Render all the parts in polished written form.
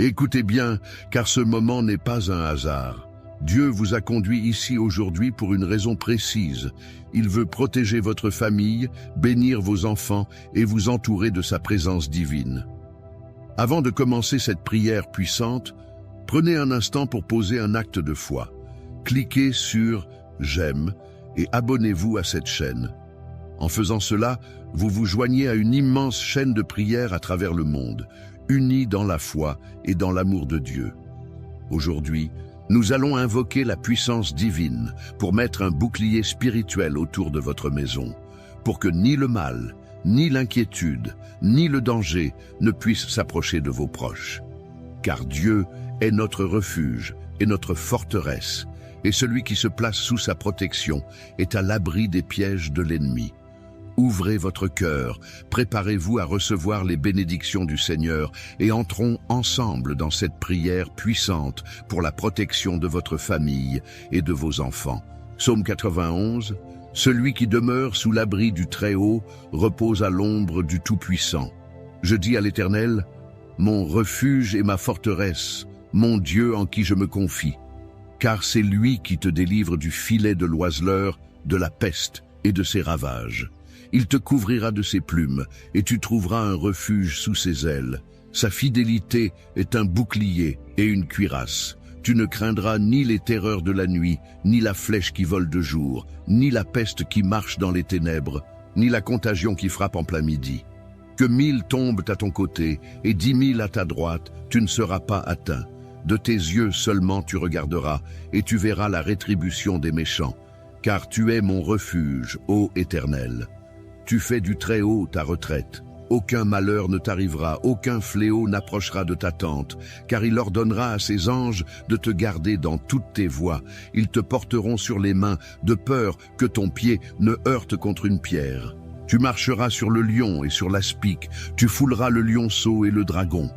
Écoutez bien, car ce moment n'est pas un hasard. Dieu vous a conduit ici aujourd'hui pour une raison précise. Il veut protéger votre famille, bénir vos enfants et vous entourer de sa présence divine. Avant de commencer cette prière puissante, prenez un instant pour poser un acte de foi. Cliquez sur « J'aime » et abonnez-vous à cette chaîne. En faisant cela, vous vous joignez à une immense chaîne de prières à travers le monde, unis dans la foi et dans l'amour de Dieu. Aujourd'hui, nous allons invoquer la puissance divine pour mettre un bouclier spirituel autour de votre maison, pour que ni le mal, ni l'inquiétude, ni le danger ne puissent s'approcher de vos proches. Car Dieu est notre refuge et notre forteresse, et celui qui se place sous sa protection est à l'abri des pièges de l'ennemi. Ouvrez votre cœur, préparez-vous à recevoir les bénédictions du Seigneur et entrons ensemble dans cette prière puissante pour la protection de votre famille et de vos enfants. Psaume 91, « Celui qui demeure sous l'abri du Très-Haut repose à l'ombre du Tout-Puissant. Je dis à l'Éternel, mon refuge et ma forteresse, mon Dieu en qui je me confie. Car c'est lui qui te délivre du filet de l'oiseleur, de la peste et de ses ravages. Il te couvrira de ses plumes, et tu trouveras un refuge sous ses ailes. Sa fidélité est un bouclier et une cuirasse. Tu ne craindras ni les terreurs de la nuit, ni la flèche qui vole de jour, ni la peste qui marche dans les ténèbres, ni la contagion qui frappe en plein midi. Que 1000 tombent à ton côté, et 10 000 à ta droite, tu ne seras pas atteint. De tes yeux seulement tu regarderas, et tu verras la rétribution des méchants. Car tu es mon refuge, ô Éternel. Tu fais du Très-Haut ta retraite. Aucun malheur ne t'arrivera, aucun fléau n'approchera de ta tente, car il ordonnera à ses anges de te garder dans toutes tes voies. Ils te porteront sur les mains, de peur que ton pied ne heurte contre une pierre. Tu marcheras sur le lion et sur l'aspic, tu fouleras le lionceau et le dragon.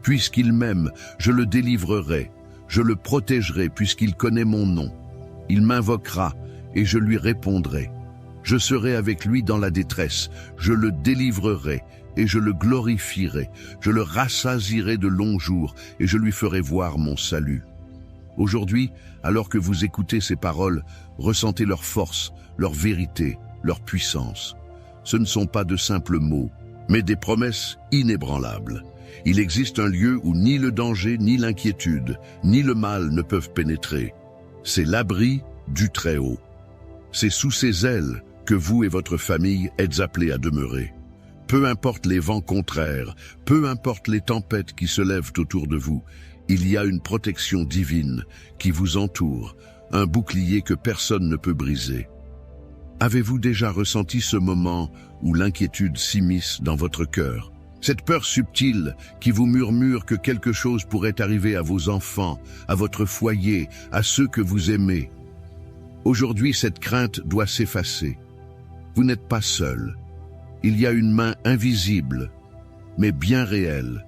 Puisqu'il m'aime, je le délivrerai, je le protégerai puisqu'il connaît mon nom. Il m'invoquera et je lui répondrai. Je serai avec lui dans la détresse, je le délivrerai et je le glorifierai. Je le rassasierai de longs jours et je lui ferai voir mon salut. Aujourd'hui, alors que vous écoutez ces paroles, ressentez leur force, leur vérité, leur puissance. Ce ne sont pas de simples mots, mais des promesses inébranlables. Il existe un lieu où ni le danger, ni l'inquiétude, ni le mal ne peuvent pénétrer. C'est l'abri du Très-Haut. C'est sous ses ailes que vous et votre famille êtes appelés à demeurer. Peu importe les vents contraires, peu importe les tempêtes qui se lèvent autour de vous, il y a une protection divine qui vous entoure, un bouclier que personne ne peut briser. Avez-vous déjà ressenti ce moment où l'inquiétude s'immisce dans votre cœur? Cette peur subtile qui vous murmure que quelque chose pourrait arriver à vos enfants, à votre foyer, à ceux que vous aimez. Aujourd'hui, cette crainte doit s'effacer. Vous n'êtes pas seul. Il y a une main invisible, mais bien réelle,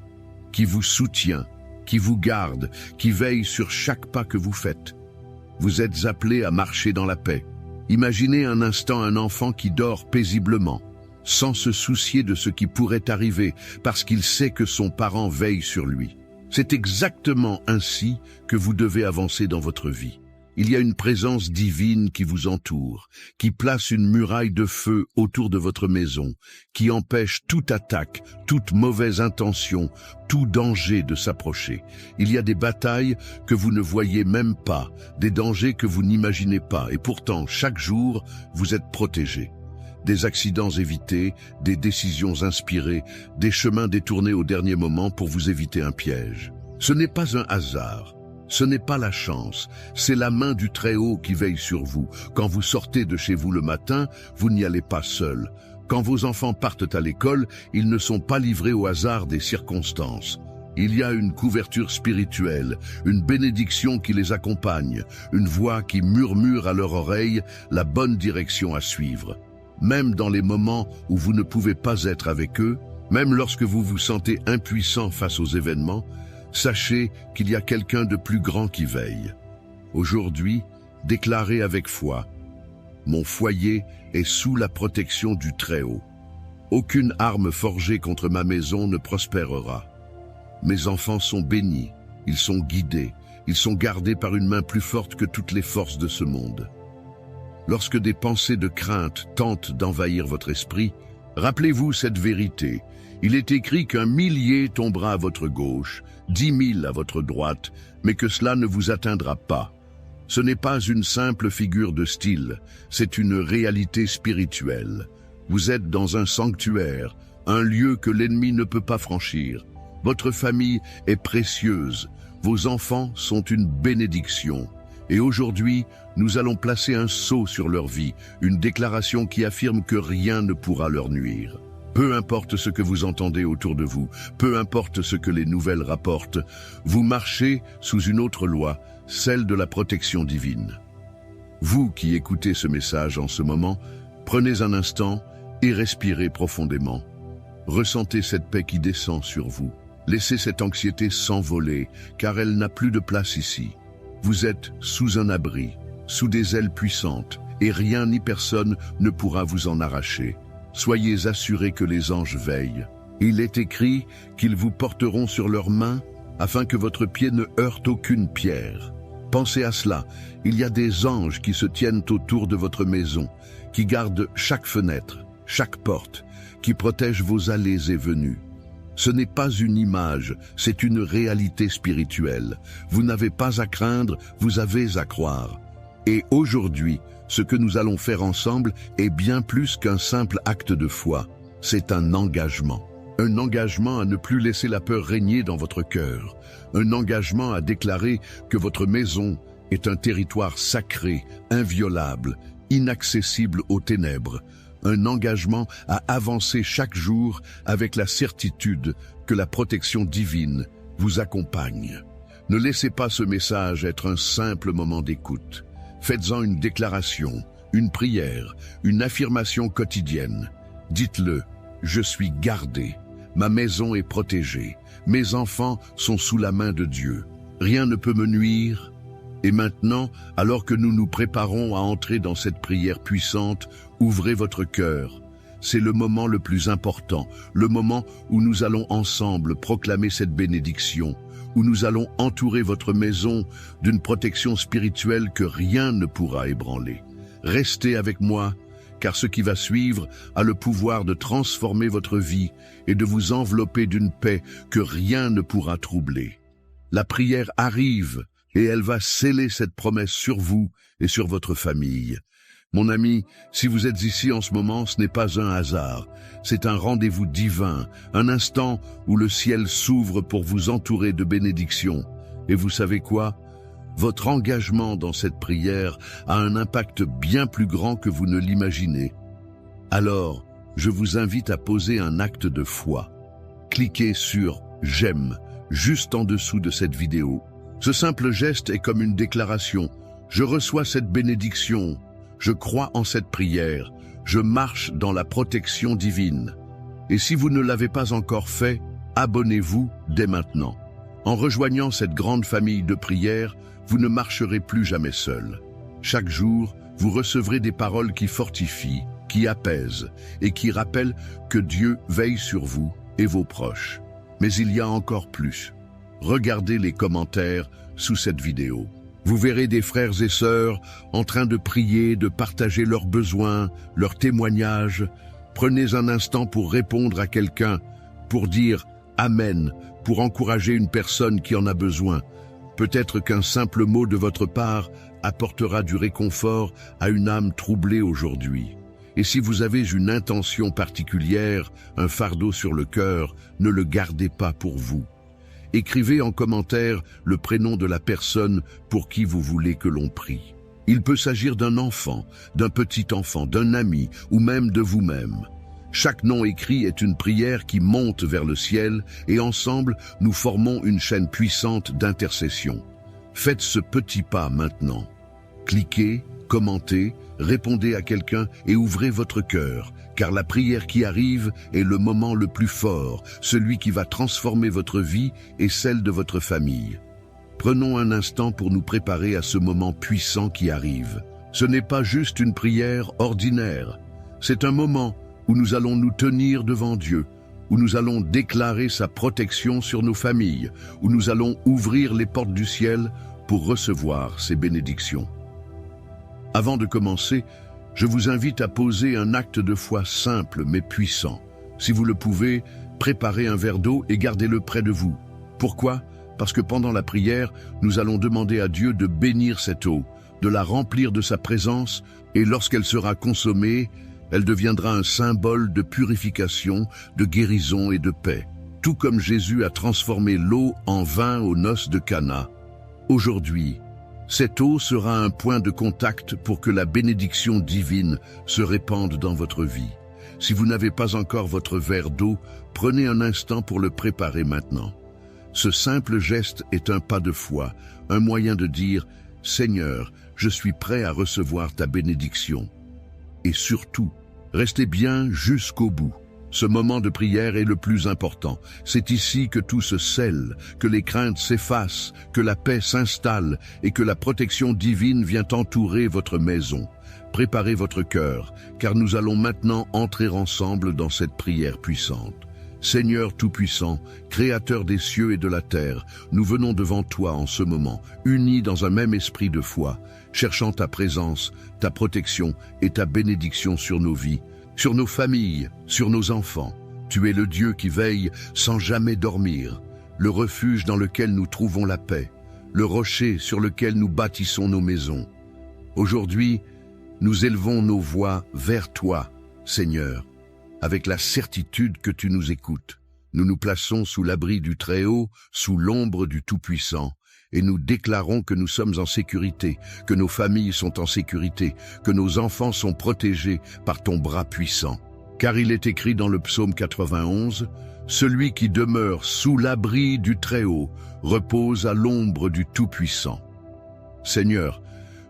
qui vous soutient, qui vous garde, qui veille sur chaque pas que vous faites. Vous êtes appelés à marcher dans la paix. Imaginez un instant un enfant qui dort paisiblement, sans se soucier de ce qui pourrait arriver, parce qu'il sait que son parent veille sur lui. C'est exactement ainsi que vous devez avancer dans votre vie. Il y a une présence divine qui vous entoure, qui place une muraille de feu autour de votre maison, qui empêche toute attaque, toute mauvaise intention, tout danger de s'approcher. Il y a des batailles que vous ne voyez même pas, des dangers que vous n'imaginez pas, et pourtant, chaque jour, vous êtes protégés. Des accidents évités, des décisions inspirées, des chemins détournés au dernier moment pour vous éviter un piège. Ce n'est pas un hasard. Ce n'est pas la chance, c'est la main du Très-Haut qui veille sur vous. Quand vous sortez de chez vous le matin, vous n'y allez pas seul. Quand vos enfants partent à l'école, ils ne sont pas livrés au hasard des circonstances. Il y a une couverture spirituelle, une bénédiction qui les accompagne, une voix qui murmure à leur oreille la bonne direction à suivre. Même dans les moments où vous ne pouvez pas être avec eux, même lorsque vous vous sentez impuissant face aux événements, sachez qu'il y a quelqu'un de plus grand qui veille. Aujourd'hui, déclarez avec foi, « Mon foyer est sous la protection du Très-Haut. Aucune arme forgée contre ma maison ne prospérera. Mes enfants sont bénis, ils sont guidés, ils sont gardés par une main plus forte que toutes les forces de ce monde. Lorsque des pensées de crainte tentent d'envahir votre esprit, rappelez-vous cette vérité. Il est écrit qu'un millier tombera à votre gauche, 10 000 à votre droite, mais que cela ne vous atteindra pas. Ce n'est pas une simple figure de style, c'est une réalité spirituelle. Vous êtes dans un sanctuaire, un lieu que l'ennemi ne peut pas franchir. Votre famille est précieuse, vos enfants sont une bénédiction. Et aujourd'hui, nous allons placer un sceau sur leur vie, une déclaration qui affirme que rien ne pourra leur nuire. Peu importe ce que vous entendez autour de vous, peu importe ce que les nouvelles rapportent, vous marchez sous une autre loi, celle de la protection divine. Vous qui écoutez ce message en ce moment, prenez un instant et respirez profondément. Ressentez cette paix qui descend sur vous. Laissez cette anxiété s'envoler, car elle n'a plus de place ici. Vous êtes sous un abri, sous des ailes puissantes, et rien ni personne ne pourra vous en arracher. Soyez assurés que les anges veillent. Il est écrit qu'ils vous porteront sur leurs mains, afin que votre pied ne heurte aucune pierre. Pensez à cela, il y a des anges qui se tiennent autour de votre maison, qui gardent chaque fenêtre, chaque porte, qui protègent vos allées et venues. Ce n'est pas une image, c'est une réalité spirituelle. Vous n'avez pas à craindre, vous avez à croire. Et aujourd'hui, ce que nous allons faire ensemble est bien plus qu'un simple acte de foi. C'est un engagement. Un engagement à ne plus laisser la peur régner dans votre cœur. Un engagement à déclarer que votre maison est un territoire sacré, inviolable, inaccessible aux ténèbres. Un engagement à avancer chaque jour avec la certitude que la protection divine vous accompagne. Ne laissez pas ce message être un simple moment d'écoute. Faites-en une déclaration, une prière, une affirmation quotidienne. Dites-le, je suis gardé, ma maison est protégée, mes enfants sont sous la main de Dieu. Rien ne peut me nuire. Et maintenant, alors que nous nous préparons à entrer dans cette prière puissante, ouvrez votre cœur. C'est le moment le plus important, le moment où nous allons ensemble proclamer cette bénédiction, où nous allons entourer votre maison d'une protection spirituelle que rien ne pourra ébranler. Restez avec moi, car ce qui va suivre a le pouvoir de transformer votre vie et de vous envelopper d'une paix que rien ne pourra troubler. La prière arrive, et elle va sceller cette promesse sur vous et sur votre famille. Mon ami, si vous êtes ici en ce moment, ce n'est pas un hasard. C'est un rendez-vous divin, un instant où le ciel s'ouvre pour vous entourer de bénédictions. Et vous savez quoi? Votre engagement dans cette prière a un impact bien plus grand que vous ne l'imaginez. Alors, je vous invite à poser un acte de foi. Cliquez sur « J'aime » juste en dessous de cette vidéo. Ce simple geste est comme une déclaration. Je reçois cette bénédiction. Je crois en cette prière. Je marche dans la protection divine. Et si vous ne l'avez pas encore fait, abonnez-vous dès maintenant. En rejoignant cette grande famille de prières, vous ne marcherez plus jamais seul. Chaque jour, vous recevrez des paroles qui fortifient, qui apaisent et qui rappellent que Dieu veille sur vous et vos proches. Mais il y a encore plus. Regardez les commentaires sous cette vidéo. Vous verrez des frères et sœurs en train de prier, de partager leurs besoins, leurs témoignages. Prenez un instant pour répondre à quelqu'un, pour dire « Amen », pour encourager une personne qui en a besoin. Peut-être qu'un simple mot de votre part apportera du réconfort à une âme troublée aujourd'hui. Et si vous avez une intention particulière, un fardeau sur le cœur, ne le gardez pas pour vous. Écrivez en commentaire le prénom de la personne pour qui vous voulez que l'on prie. Il peut s'agir d'un enfant, d'un petit enfant, d'un ami ou même de vous-même. Chaque nom écrit est une prière qui monte vers le ciel et ensemble, nous formons une chaîne puissante d'intercession. Faites ce petit pas maintenant. Cliquez, commentez, répondez à quelqu'un et ouvrez votre cœur, car la prière qui arrive est le moment le plus fort, celui qui va transformer votre vie et celle de votre famille. Prenons un instant pour nous préparer à ce moment puissant qui arrive. Ce n'est pas juste une prière ordinaire, c'est un moment où nous allons nous tenir devant Dieu, où nous allons déclarer sa protection sur nos familles, où nous allons ouvrir les portes du ciel pour recevoir ses bénédictions. Avant de commencer, je vous invite à poser un acte de foi simple mais puissant. Si vous le pouvez, préparez un verre d'eau et gardez-le près de vous. Pourquoi? Parce que pendant la prière, nous allons demander à Dieu de bénir cette eau, de la remplir de sa présence, et lorsqu'elle sera consommée, elle deviendra un symbole de purification, de guérison et de paix. Tout comme Jésus a transformé l'eau en vin aux noces de Cana. Aujourd'hui, cette eau sera un point de contact pour que la bénédiction divine se répande dans votre vie. Si vous n'avez pas encore votre verre d'eau, prenez un instant pour le préparer maintenant. Ce simple geste est un pas de foi, un moyen de dire « Seigneur, je suis prêt à recevoir ta bénédiction ». Et surtout, restez bien jusqu'au bout. Ce moment de prière est le plus important. C'est ici que tout se scelle, que les craintes s'effacent, que la paix s'installe et que la protection divine vient entourer votre maison. Préparez votre cœur, car nous allons maintenant entrer ensemble dans cette prière puissante. Seigneur Tout-Puissant, Créateur des cieux et de la terre, nous venons devant toi en ce moment, unis dans un même esprit de foi, cherchant ta présence, ta protection et ta bénédiction sur nos vies, sur nos familles, sur nos enfants. Tu es le Dieu qui veille sans jamais dormir, le refuge dans lequel nous trouvons la paix, le rocher sur lequel nous bâtissons nos maisons. Aujourd'hui, nous élevons nos voix vers toi, Seigneur, avec la certitude que tu nous écoutes. Nous nous plaçons sous l'abri du Très-Haut, sous l'ombre du Tout-Puissant, et nous déclarons que nous sommes en sécurité, que nos familles sont en sécurité, que nos enfants sont protégés par ton bras puissant. Car il est écrit dans le psaume 91, « Celui qui demeure sous l'abri du Très-Haut repose à l'ombre du Tout-Puissant. » Seigneur,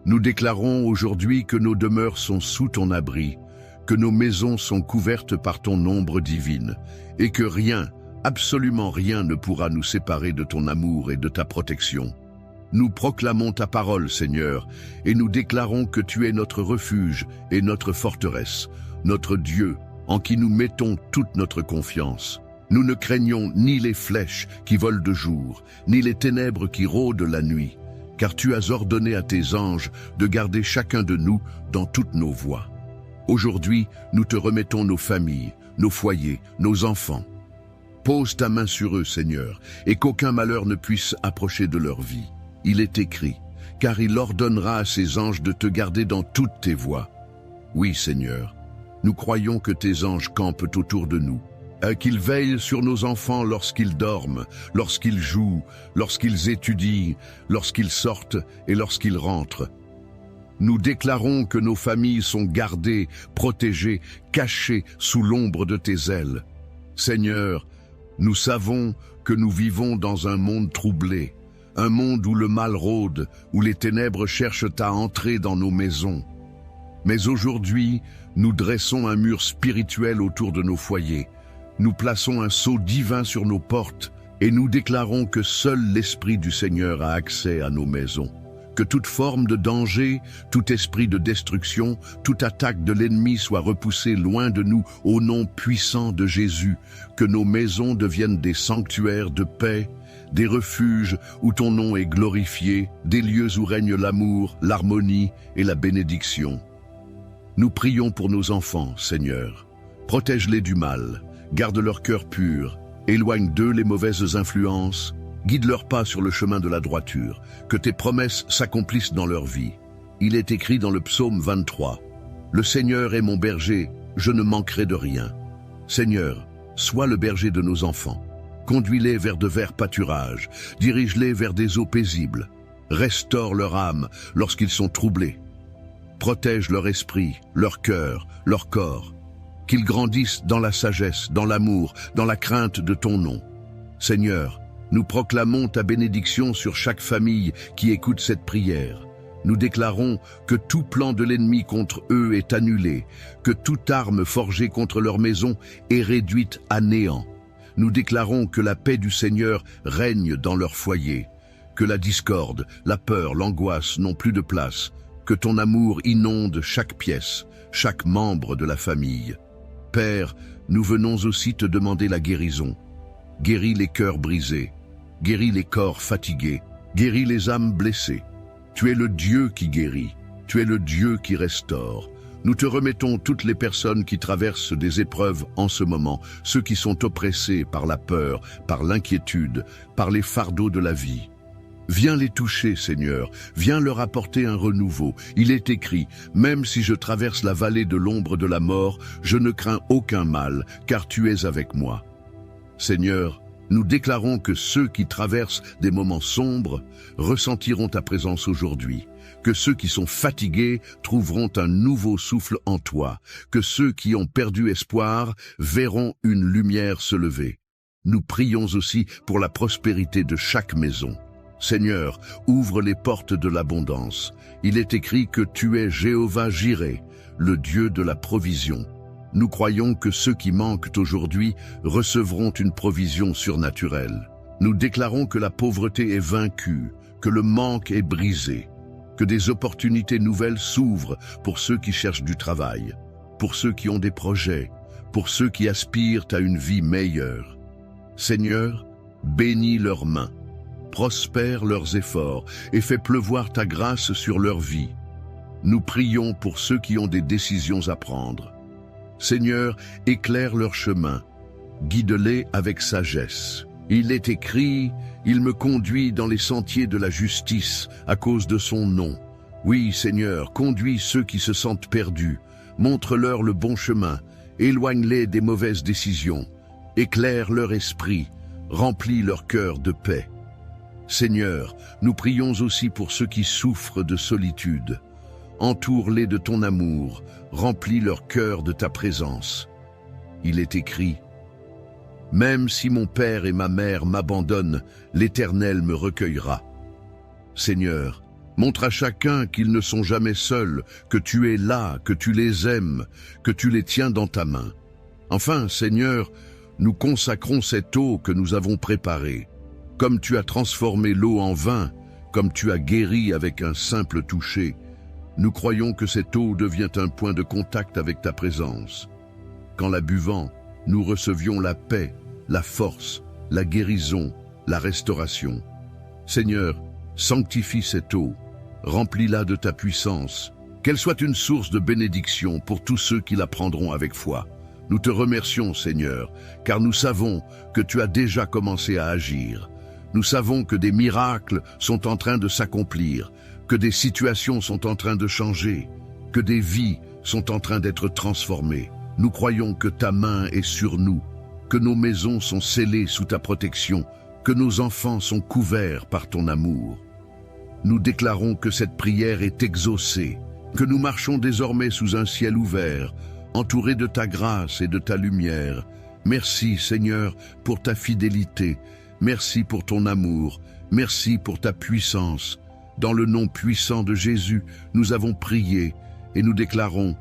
nous déclarons aujourd'hui que nos demeures sont sous ton abri, que nos maisons sont couvertes par ton ombre divine, et que rien, absolument rien ne pourra nous séparer de ton amour et de ta protection. Nous proclamons ta parole, Seigneur, et nous déclarons que tu es notre refuge et notre forteresse, notre Dieu, en qui nous mettons toute notre confiance. Nous ne craignons ni les flèches qui volent de jour, ni les ténèbres qui rôdent la nuit, car tu as ordonné à tes anges de garder chacun de nous dans toutes nos voies. Aujourd'hui, nous te remettons nos familles, nos foyers, nos enfants. Pose ta main sur eux, Seigneur, et qu'aucun malheur ne puisse approcher de leur vie. Il est écrit, car il ordonnera à ses anges de te garder dans toutes tes voies. Oui, Seigneur, nous croyons que tes anges campent autour de nous, qu'ils veillent sur nos enfants lorsqu'ils dorment, lorsqu'ils jouent, lorsqu'ils étudient, lorsqu'ils sortent et lorsqu'ils rentrent. Nous déclarons que nos familles sont gardées, protégées, cachées sous l'ombre de tes ailes. Seigneur, nous savons que nous vivons dans un monde troublé, un monde où le mal rôde, où les ténèbres cherchent à entrer dans nos maisons. Mais aujourd'hui, nous dressons un mur spirituel autour de nos foyers. Nous plaçons un sceau divin sur nos portes et nous déclarons que seul l'Esprit du Seigneur a accès à nos maisons. Que toute forme de danger, tout esprit de destruction, toute attaque de l'ennemi soit repoussée loin de nous au nom puissant de Jésus. Que nos maisons deviennent des sanctuaires de paix, des refuges où ton nom est glorifié, des lieux où règne l'amour, l'harmonie et la bénédiction. Nous prions pour nos enfants, Seigneur. Protège-les du mal, garde leur cœur pur, éloigne d'eux les mauvaises influences, guide leurs pas sur le chemin de la droiture, que tes promesses s'accomplissent dans leur vie. Il est écrit dans le psaume 23, « Le Seigneur est mon berger, je ne manquerai de rien. » Seigneur, sois le berger de nos enfants. Conduis-les vers de verts pâturages, dirige-les vers des eaux paisibles. Restaure leur âme lorsqu'ils sont troublés. Protège leur esprit, leur cœur, leur corps. Qu'ils grandissent dans la sagesse, dans l'amour, dans la crainte de ton nom. Seigneur, nous proclamons ta bénédiction sur chaque famille qui écoute cette prière. Nous déclarons que tout plan de l'ennemi contre eux est annulé, que toute arme forgée contre leur maison est réduite à néant. Nous déclarons que la paix du Seigneur règne dans leur foyer, que la discorde, la peur, l'angoisse n'ont plus de place, que ton amour inonde chaque pièce, chaque membre de la famille. Père, nous venons aussi te demander la guérison. Guéris les cœurs brisés, guéris les corps fatigués, guéris les âmes blessées. Tu es le Dieu qui guérit, tu es le Dieu qui restaure. Nous te remettons toutes les personnes qui traversent des épreuves en ce moment, ceux qui sont oppressés par la peur, par l'inquiétude, par les fardeaux de la vie. Viens les toucher, Seigneur, viens leur apporter un renouveau. Il est écrit, même si je traverse la vallée de l'ombre de la mort, je ne crains aucun mal, car tu es avec moi. Seigneur, nous déclarons que ceux qui traversent des moments sombres ressentiront ta présence aujourd'hui, que ceux qui sont fatigués trouveront un nouveau souffle en toi, que ceux qui ont perdu espoir verront une lumière se lever. Nous prions aussi pour la prospérité de chaque maison. Seigneur, ouvre les portes de l'abondance. Il est écrit que tu es Jéhovah Jireh, le Dieu de la provision. Nous croyons que ceux qui manquent aujourd'hui recevront une provision surnaturelle. Nous déclarons que la pauvreté est vaincue, que le manque est brisé, que des opportunités nouvelles s'ouvrent pour ceux qui cherchent du travail, pour ceux qui ont des projets, pour ceux qui aspirent à une vie meilleure. Seigneur, bénis leurs mains, prospère leurs efforts et fais pleuvoir ta grâce sur leur vie. Nous prions pour ceux qui ont des décisions à prendre. Seigneur, éclaire leur chemin, guide-les avec sagesse. Il est écrit, il me conduit dans les sentiers de la justice à cause de son nom. Oui, Seigneur, conduis ceux qui se sentent perdus, montre-leur le bon chemin, éloigne-les des mauvaises décisions, éclaire leur esprit, remplis leur cœur de paix. Seigneur, nous prions aussi pour ceux qui souffrent de solitude. Entoure-les de ton amour, remplis leur cœur de ta présence. Il est écrit, « Même si mon père et ma mère m'abandonnent, l'Éternel me recueillera. » Seigneur, montre à chacun qu'ils ne sont jamais seuls, que tu es là, que tu les aimes, que tu les tiens dans ta main. Enfin, Seigneur, nous consacrons cette eau que nous avons préparée. Comme tu as transformé l'eau en vin, comme tu as guéri avec un simple toucher, nous croyons que cette eau devient un point de contact avec ta présence. Qu'en la buvant, nous recevions la paix, la force, la guérison, la restauration. Seigneur, sanctifie cette eau, remplis-la de ta puissance, qu'elle soit une source de bénédiction pour tous ceux qui la prendront avec foi. Nous te remercions, Seigneur, car nous savons que tu as déjà commencé à agir. Nous savons que des miracles sont en train de s'accomplir, que des situations sont en train de changer, que des vies sont en train d'être transformées. Nous croyons que ta main est sur nous, que nos maisons sont scellées sous ta protection, que nos enfants sont couverts par ton amour. Nous déclarons que cette prière est exaucée, que nous marchons désormais sous un ciel ouvert, entourés de ta grâce et de ta lumière. Merci, Seigneur, pour ta fidélité. Merci pour ton amour. Merci pour ta puissance. Dans le nom puissant de Jésus, nous avons prié et nous déclarons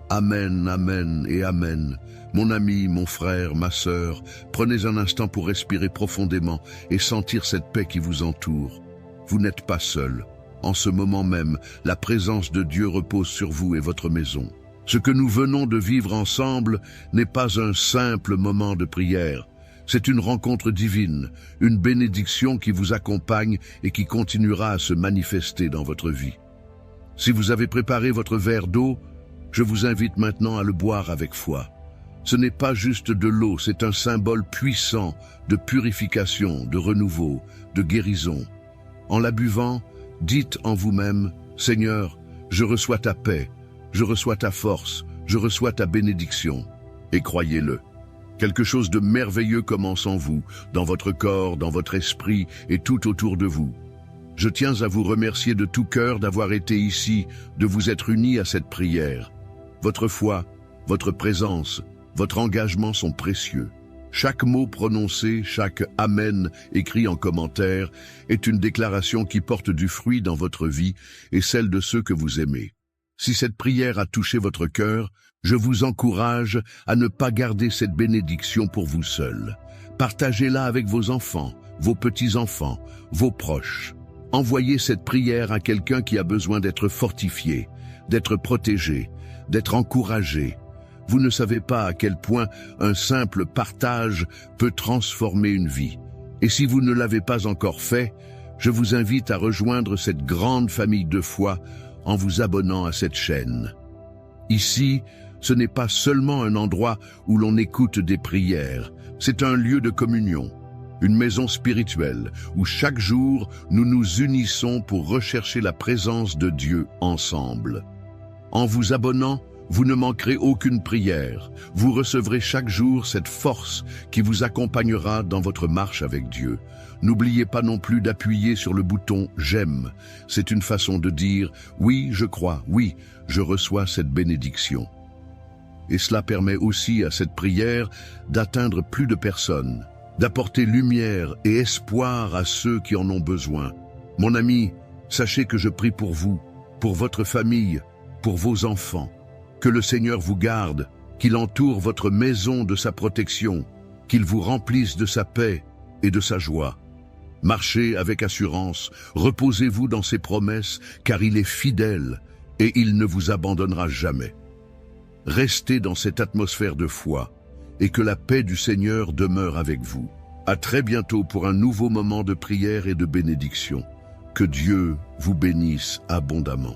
Amen, Amen et Amen. Mon ami, mon frère, ma sœur, prenez un instant pour respirer profondément et sentir cette paix qui vous entoure. Vous n'êtes pas seul. En ce moment même, la présence de Dieu repose sur vous et votre maison. Ce que nous venons de vivre ensemble n'est pas un simple moment de prière. C'est une rencontre divine, une bénédiction qui vous accompagne et qui continuera à se manifester dans votre vie. Si vous avez préparé votre verre d'eau, je vous invite maintenant à le boire avec foi. Ce n'est pas juste de l'eau, c'est un symbole puissant de purification, de renouveau, de guérison. En la buvant, dites en vous-même, « Seigneur, je reçois ta paix, je reçois ta force, je reçois ta bénédiction. » Et croyez-le. Quelque chose de merveilleux commence en vous, dans votre corps, dans votre esprit et tout autour de vous. Je tiens à vous remercier de tout cœur d'avoir été ici, de vous être unis à cette prière. Votre foi, votre présence, votre engagement sont précieux. Chaque mot prononcé, chaque « Amen » écrit en commentaire est une déclaration qui porte du fruit dans votre vie et celle de ceux que vous aimez. Si cette prière a touché votre cœur, je vous encourage à ne pas garder cette bénédiction pour vous seul. Partagez-la avec vos enfants, vos petits-enfants, vos proches. Envoyez cette prière à quelqu'un qui a besoin d'être fortifié, d'être protégé, d'être encouragé. Vous ne savez pas à quel point un simple partage peut transformer une vie. Et si vous ne l'avez pas encore fait, je vous invite à rejoindre cette grande famille de foi en vous abonnant à cette chaîne. Ici, ce n'est pas seulement un endroit où l'on écoute des prières, c'est un lieu de communion, une maison spirituelle où chaque jour nous nous unissons pour rechercher la présence de Dieu ensemble. En vous abonnant, vous ne manquerez aucune prière. Vous recevrez chaque jour cette force qui vous accompagnera dans votre marche avec Dieu. N'oubliez pas non plus d'appuyer sur le bouton « J'aime ». C'est une façon de dire « Oui, je crois, oui, je reçois cette bénédiction ». Et cela permet aussi à cette prière d'atteindre plus de personnes, d'apporter lumière et espoir à ceux qui en ont besoin. Mon ami, sachez que je prie pour vous, pour votre famille, pour vos enfants. Que le Seigneur vous garde, qu'il entoure votre maison de sa protection, qu'il vous remplisse de sa paix et de sa joie. Marchez avec assurance, reposez-vous dans ses promesses, car il est fidèle et il ne vous abandonnera jamais. Restez dans cette atmosphère de foi et que la paix du Seigneur demeure avec vous. À très bientôt pour un nouveau moment de prière et de bénédiction. Que Dieu vous bénisse abondamment.